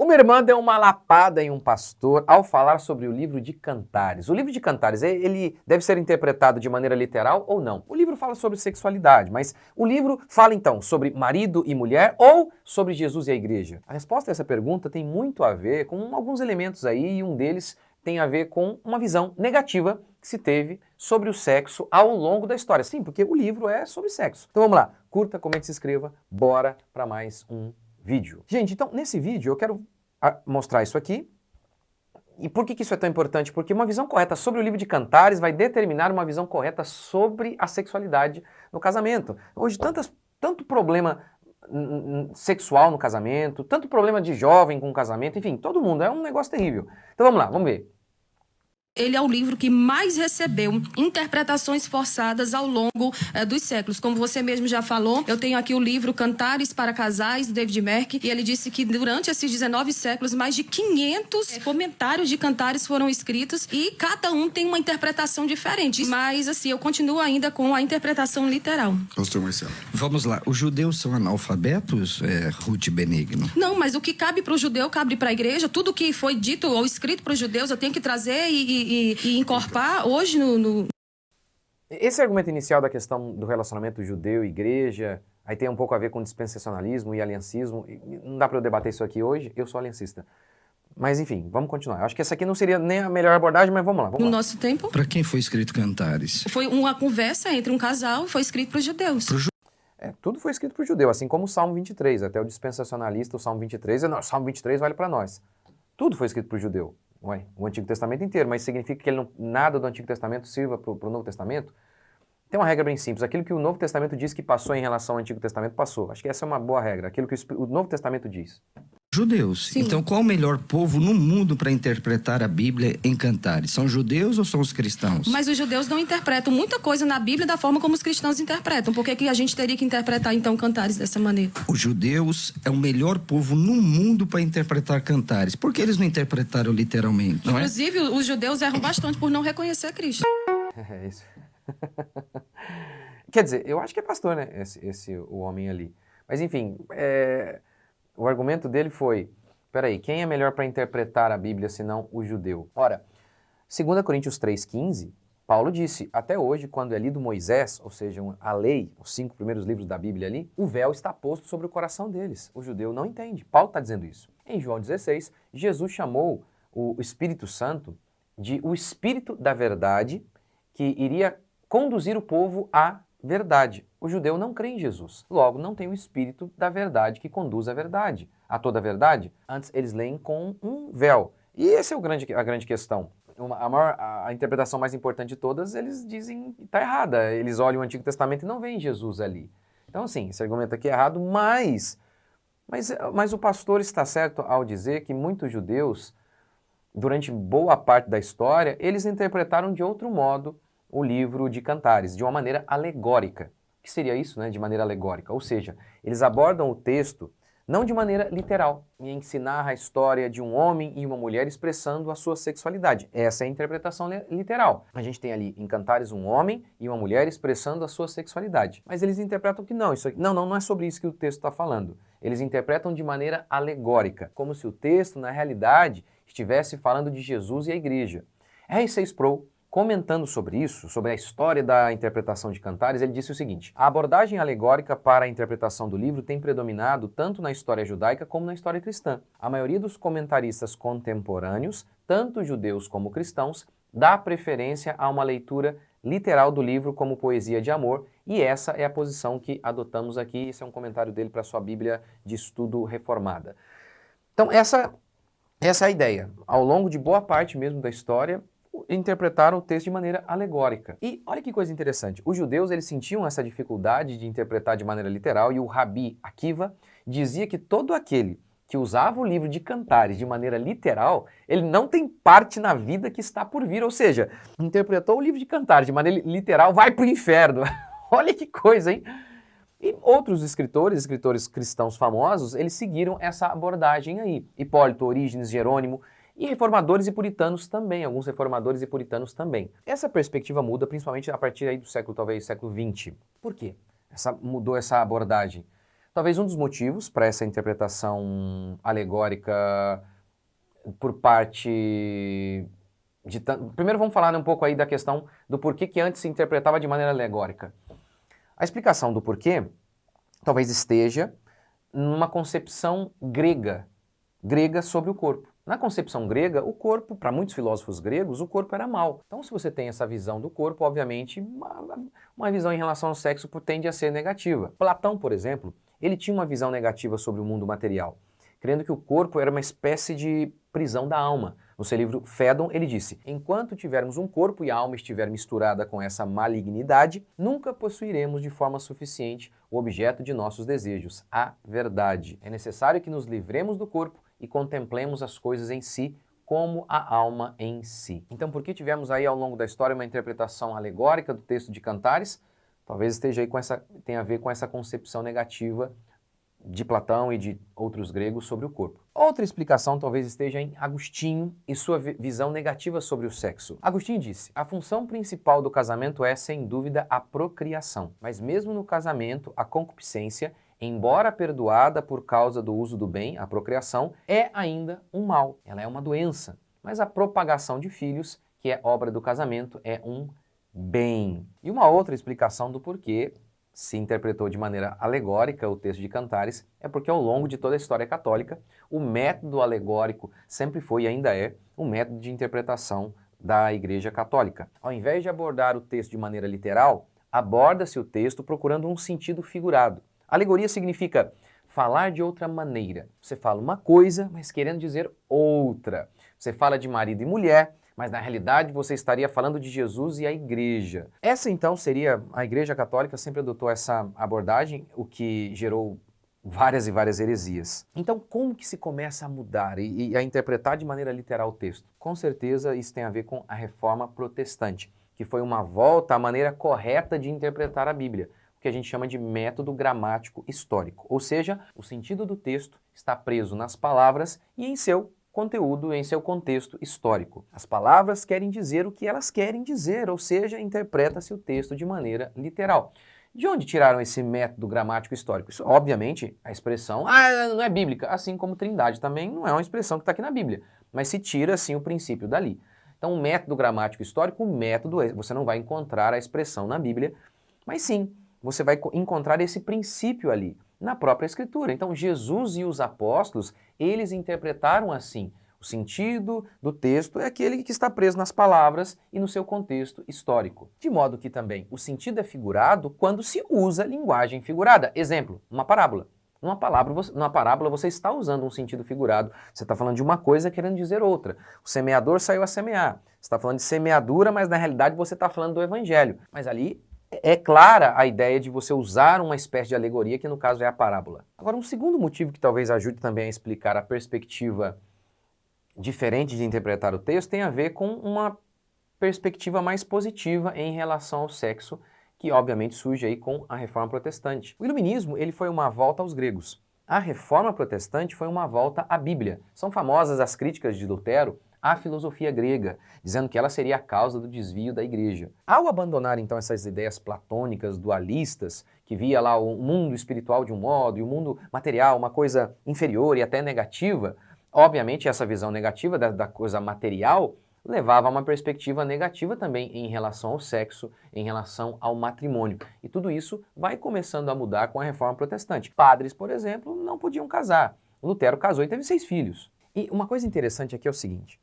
Uma irmã deu uma lapada em um pastor ao falar sobre o livro de Cantares. O livro de Cantares, ele deve ser interpretado de maneira literal ou não? O livro fala sobre sexualidade, mas o livro fala então sobre marido e mulher ou sobre Jesus e a igreja? A resposta a essa pergunta tem muito a ver com alguns elementos aí, e um deles tem a ver com uma visão negativa que se teve sobre o sexo ao longo da história. Sim, porque o livro é sobre sexo. Então vamos lá, curta, comente, se inscreva, bora para mais um vídeo. Gente, então nesse vídeo eu quero mostrar isso aqui. E por que isso é tão importante? Porque uma visão correta sobre o livro de Cantares vai determinar uma visão correta sobre a sexualidade no casamento. Hoje tanto problema sexual no casamento, tanto problema de jovem com o casamento, enfim, todo mundo, é um negócio terrível. Então vamos lá, vamos ver. Ele é o livro que mais recebeu interpretações forçadas ao longo dos séculos. Como você mesmo já falou, eu tenho aqui o livro Cantares para Casais, do David Merck, e ele disse que durante esses 19 séculos, mais de 500 comentários de cantares foram escritos e cada um tem uma interpretação diferente. Mas, assim, eu continuo ainda com a interpretação literal. Pastor Marcelo. Vamos lá, os judeus são analfabetos, Ruth Benigno? Não, mas o que cabe para o judeu, cabe para a igreja. Tudo que foi dito ou escrito para os judeus, eu tenho que trazer e incorporar hoje no... Esse argumento inicial da questão do relacionamento judeu e igreja, aí tem um pouco a ver com dispensacionalismo e aliancismo. Não dá para eu debater isso aqui hoje, eu sou aliancista. Mas enfim, vamos continuar. Eu acho que essa aqui não seria nem a melhor abordagem, mas vamos lá. No nosso tempo. Para quem foi escrito Cantares? Foi uma conversa entre um casal, foi escrito para os judeus. Tudo foi escrito para o judeu, assim como o Salmo 23. Até o dispensacionalista, o Salmo 23, o Salmo 23 vale para nós. Tudo foi escrito para o judeu. Ué, o Antigo Testamento inteiro, mas significa que nada do Antigo Testamento sirva para o Novo Testamento? Tem uma regra bem simples, aquilo que o Novo Testamento diz que passou em relação ao Antigo Testamento, passou. Acho que essa é uma boa regra, aquilo que o Novo Testamento diz. Judeus. Sim. Então, qual o melhor povo no mundo para interpretar a Bíblia em Cantares? São judeus ou são os cristãos? Mas os judeus não interpretam muita coisa na Bíblia da forma como os cristãos interpretam. Por que a gente teria que interpretar, então, Cantares dessa maneira? Os judeus é o melhor povo no mundo para interpretar Cantares. Por que eles não interpretaram literalmente? Não Inclusive, os judeus erram bastante por não reconhecer Cristo. É isso. Quer dizer, eu acho que é pastor, né? O homem ali. Mas enfim, o argumento dele foi, peraí, quem é melhor para interpretar a Bíblia senão o judeu? Ora, 2 Coríntios 3,15, Paulo disse, até hoje, quando é lido Moisés, ou seja, a lei, os 5 primeiros livros da Bíblia ali, o véu está posto sobre o coração deles. O judeu não entende. Paulo está dizendo isso. Em João 16, Jesus chamou o Espírito Santo de o Espírito da Verdade, que iria conduzir o povo à verdade. O judeu não crê em Jesus, logo não tem o Espírito da Verdade que conduz à verdade, a toda a verdade. Antes eles leem com um véu. E essa é a grande questão. A interpretação mais importante de todas, eles dizem que está errada. Eles olham o Antigo Testamento e não veem Jesus ali. Então, assim, esse argumento aqui é errado, mas o pastor está certo ao dizer que muitos judeus, durante boa parte da história, eles interpretaram de outro modo o livro de Cantares, de uma maneira alegórica. O que seria isso, né, de maneira alegórica? Ou seja, eles abordam o texto não de maneira literal, em que se narra a história de um homem e uma mulher expressando a sua sexualidade. Essa é a interpretação literal. A gente tem ali em Cantares um homem e uma mulher expressando a sua sexualidade. Mas eles interpretam que não, não é sobre isso que o texto está falando. Eles interpretam de maneira alegórica, como se o texto, na realidade, estivesse falando de Jesus e a igreja. R.C. Sproul, comentando sobre isso, sobre a história da interpretação de Cantares, ele disse o seguinte: a abordagem alegórica para a interpretação do livro tem predominado tanto na história judaica como na história cristã. A maioria dos comentaristas contemporâneos, tanto judeus como cristãos, dá preferência a uma leitura literal do livro como poesia de amor, e essa é a posição que adotamos aqui. Esse é um comentário dele para a sua Bíblia de Estudo Reformada. Então, essa é a ideia. Ao longo de boa parte mesmo da história, interpretaram o texto de maneira alegórica. E olha que coisa interessante, os judeus eles sentiam essa dificuldade de interpretar de maneira literal, e o Rabi Akiva dizia que todo aquele que usava o livro de Cantares de maneira literal, ele não tem parte na vida que está por vir, ou seja, interpretou o livro de Cantares de maneira literal, vai para o inferno. Olha que coisa, hein? E outros escritores cristãos famosos, eles seguiram essa abordagem aí. Hipólito, Orígenes, Jerônimo, e reformadores e puritanos também, alguns reformadores e puritanos também. Essa perspectiva muda principalmente a partir aí do século, talvez século XX. Por quê? Mudou essa abordagem. Talvez um dos motivos para essa interpretação alegórica por parte de... Primeiro vamos falar um pouco aí da questão do porquê que antes se interpretava de maneira alegórica. A explicação do porquê talvez esteja numa concepção grega sobre o corpo. Na concepção grega, o corpo, para muitos filósofos gregos, o corpo era mau. Então, se você tem essa visão do corpo, obviamente, uma visão em relação ao sexo tende a ser negativa. Platão, por exemplo, ele tinha uma visão negativa sobre o mundo material, crendo que o corpo era uma espécie de prisão da alma. No seu livro Fédon, ele disse: enquanto tivermos um corpo e a alma estiver misturada com essa malignidade, nunca possuiremos de forma suficiente o objeto de nossos desejos, a verdade. É necessário que nos livremos do corpo e contemplemos as coisas em si como a alma em si. Então, por que tivemos aí ao longo da história uma interpretação alegórica do texto de Cantares? Talvez esteja aí tenha a ver com essa concepção negativa de Platão e de outros gregos sobre o corpo. Outra explicação talvez esteja em Agostinho e sua visão negativa sobre o sexo. Agostinho disse: a função principal do casamento é, sem dúvida, a procriação. Mas mesmo no casamento, a concupiscência, embora perdoada por causa do uso do bem, a procriação, é ainda um mal. Ela é uma doença. Mas a propagação de filhos, que é obra do casamento, é um bem. E uma outra explicação do porquê se interpretou de maneira alegórica o texto de Cantares é porque ao longo de toda a história católica, o método alegórico sempre foi e ainda é um método de interpretação da Igreja Católica. Ao invés de abordar o texto de maneira literal, aborda-se o texto procurando um sentido figurado. Alegoria significa falar de outra maneira. Você fala uma coisa, mas querendo dizer outra. Você fala de marido e mulher, mas na realidade você estaria falando de Jesus e a Igreja. Essa então seria, a Igreja Católica sempre adotou essa abordagem, o que gerou várias e várias heresias. Então como que se começa a mudar e a interpretar de maneira literal o texto? Com certeza isso tem a ver com a Reforma Protestante, que foi uma volta à maneira correta de interpretar a Bíblia, o que a gente chama de método gramático histórico. Ou seja, o sentido do texto está preso nas palavras e em seu conteúdo, em seu contexto histórico. As palavras querem dizer o que elas querem dizer, ou seja, interpreta-se o texto de maneira literal. De onde tiraram esse método gramático histórico? Isso, obviamente, a expressão não é bíblica, assim como trindade também não é uma expressão que está aqui na Bíblia, mas se tira, assim, o princípio dali. Então, o método gramático histórico, você não vai encontrar a expressão na Bíblia, mas sim, você vai encontrar esse princípio ali, na própria Escritura. Então, Jesus e os apóstolos, eles interpretaram assim. O sentido do texto é aquele que está preso nas palavras e no seu contexto histórico. De modo que também o sentido é figurado quando se usa linguagem figurada. Exemplo, uma parábola. Numa parábola você está usando um sentido figurado. Você está falando de uma coisa querendo dizer outra. O semeador saiu a semear. Você está falando de semeadura, mas na realidade você está falando do evangelho. Mas ali é clara a ideia de você usar uma espécie de alegoria, que no caso é a parábola. Agora, um segundo motivo que talvez ajude também a explicar a perspectiva diferente de interpretar o texto tem a ver com uma perspectiva mais positiva em relação ao sexo, que obviamente surge aí com a Reforma Protestante. O Iluminismo, ele foi uma volta aos gregos. A Reforma Protestante foi uma volta à Bíblia. São famosas as críticas de Lutero à filosofia grega, dizendo que ela seria a causa do desvio da Igreja. Ao abandonar então essas ideias platônicas, dualistas, que via lá o mundo espiritual de um modo e o mundo material uma coisa inferior e até negativa, obviamente essa visão negativa da coisa material levava a uma perspectiva negativa também em relação ao sexo, em relação ao matrimônio. E tudo isso vai começando a mudar com a Reforma Protestante. Padres, por exemplo, não podiam casar. Lutero casou e teve 6 filhos. E uma coisa interessante aqui é o seguinte: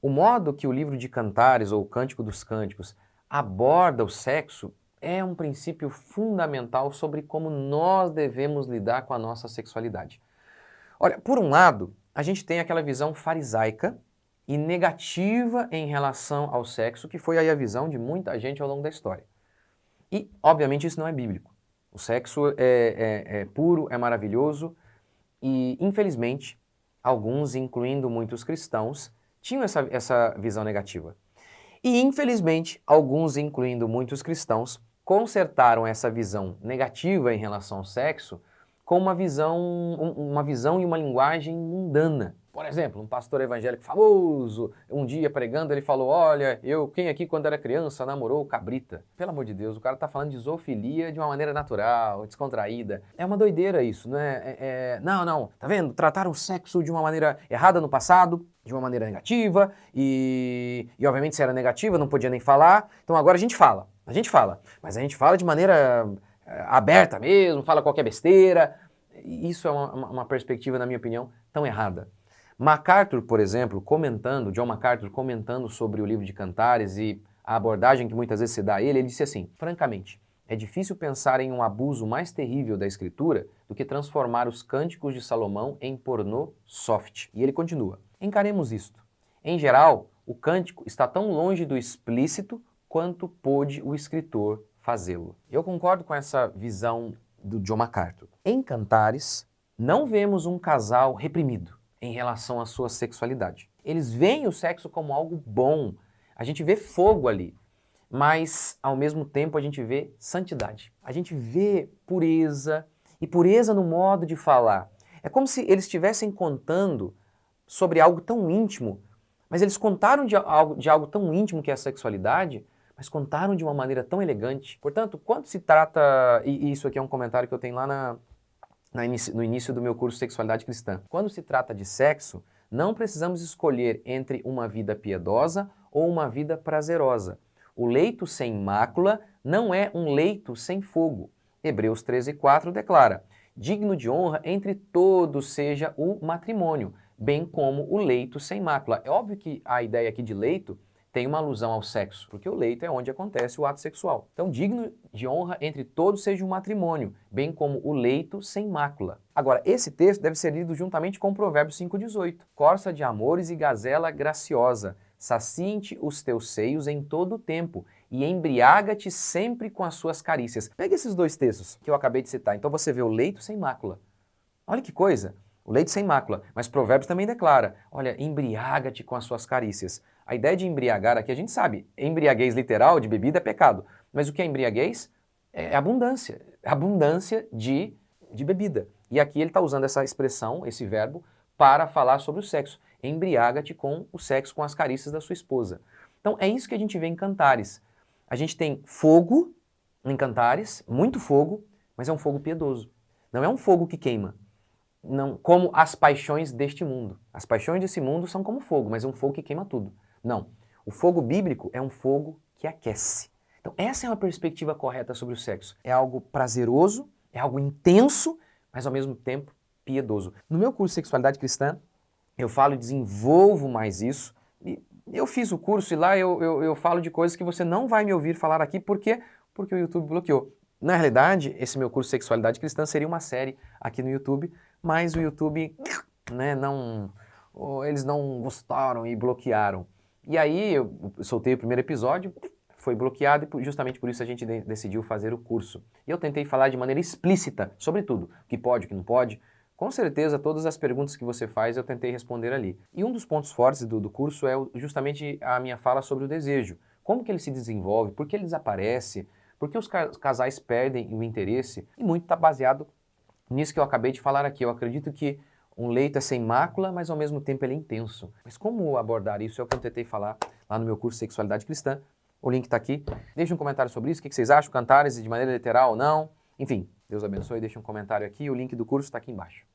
o modo que o livro de Cantares, ou o Cântico dos Cânticos, aborda o sexo é um princípio fundamental sobre como nós devemos lidar com a nossa sexualidade. Olha, por um lado, a gente tem aquela visão farisaica e negativa em relação ao sexo, que foi aí a visão de muita gente ao longo da história. E, obviamente, isso não é bíblico. O sexo é puro, é maravilhoso e, infelizmente, alguns, incluindo muitos cristãos, tinham essa visão negativa. E, infelizmente, alguns, incluindo muitos cristãos, consertaram essa visão negativa em relação ao sexo com uma visão e uma linguagem mundana. Por exemplo, um pastor evangélico famoso, um dia pregando, ele falou, olha, quem aqui quando era criança namorou cabrita? Pelo amor de Deus, o cara tá falando de zoofilia de uma maneira natural, descontraída. É uma doideira isso, não é? Não, tá vendo? Trataram o sexo de uma maneira errada no passado, de uma maneira negativa, e obviamente se era negativa, não podia nem falar, então agora a gente fala, mas a gente fala de maneira aberta mesmo, fala qualquer besteira. Isso é uma perspectiva, na minha opinião, tão errada. MacArthur, por exemplo, John MacArthur comentando sobre o livro de Cantares e a abordagem que muitas vezes se dá a ele disse assim, francamente, é difícil pensar em um abuso mais terrível da escritura do que transformar os cânticos de Salomão em pornô soft. E ele continua, encaremos isto. Em geral, o cântico está tão longe do explícito quanto pôde o escritor fazê-lo. Eu concordo com essa visão do John MacArthur. Em Cantares, não vemos um casal reprimido em relação à sua sexualidade. Eles veem o sexo como algo bom. A gente vê fogo ali, mas ao mesmo tempo a gente vê santidade. A gente vê pureza, e pureza no modo de falar. É como se eles estivessem contando sobre algo tão íntimo, mas eles contaram de algo tão íntimo que é a sexualidade, mas contaram de uma maneira tão elegante. Portanto, quando se trata, e isso aqui é um comentário que eu tenho lá no início do meu curso Sexualidade Cristã. Quando se trata de sexo, não precisamos escolher entre uma vida piedosa ou uma vida prazerosa. O leito sem mácula não é um leito sem fogo. Hebreus 13:4 declara, digno de honra entre todos seja o matrimônio, bem como o leito sem mácula. É óbvio que a ideia aqui de leito tem uma alusão ao sexo, porque o leito é onde acontece o ato sexual. Então, digno de honra entre todos seja o matrimônio, bem como o leito sem mácula. Agora, esse texto deve ser lido juntamente com Provérbios 5:18. Corça de amores e gazela graciosa, saciem-te os teus seios em todo o tempo e embriaga-te sempre com as suas carícias. Pega esses dois textos que eu acabei de citar. Então você vê o leito sem mácula. Olha que coisa! O leito sem mácula. Mas Provérbios também declara, olha, embriaga-te com as suas carícias. A ideia de embriagar aqui, a gente sabe, embriaguez literal de bebida é pecado. Mas o que é embriaguez? É abundância. Abundância de bebida. E aqui ele está usando essa expressão, esse verbo, para falar sobre o sexo. Embriaga-te com o sexo, com as carícias da sua esposa. Então é isso que a gente vê em Cantares. A gente tem fogo em Cantares, muito fogo, mas é um fogo piedoso. Não é um fogo que queima. Não, como as paixões deste mundo. As paixões desse mundo são como fogo, mas é um fogo que queima tudo. Não. O fogo bíblico é um fogo que aquece. Então essa é uma perspectiva correta sobre o sexo. É algo prazeroso, é algo intenso, mas ao mesmo tempo piedoso. No meu curso Sexualidade Cristã, eu falo e desenvolvo mais isso. E eu fiz o curso e lá eu falo de coisas que você não vai me ouvir falar aqui. Por quê? Porque o YouTube bloqueou. Na realidade, esse meu curso Sexualidade Cristã seria uma série aqui no YouTube, mas o YouTube, eles não gostaram e bloquearam. E aí eu soltei o primeiro episódio, foi bloqueado e justamente por isso a gente decidiu fazer o curso. E eu tentei falar de maneira explícita sobre tudo, o que pode, o que não pode. Com certeza, todas as perguntas que você faz eu tentei responder ali. E um dos pontos fortes do curso é justamente a minha fala sobre o desejo. Como que ele se desenvolve, por que ele desaparece, por que os casais perdem o interesse. E muito está baseado nisso que eu acabei de falar aqui. Eu acredito que um leito é sem mácula, mas ao mesmo tempo ele é intenso. Mas como abordar isso é o que eu tentei falar lá no meu curso Sexualidade Cristã. O link está aqui. Deixe um comentário sobre isso, o que vocês acham, Cantares de maneira literal ou não. Enfim, Deus abençoe, deixe um comentário aqui, o link do curso está aqui embaixo.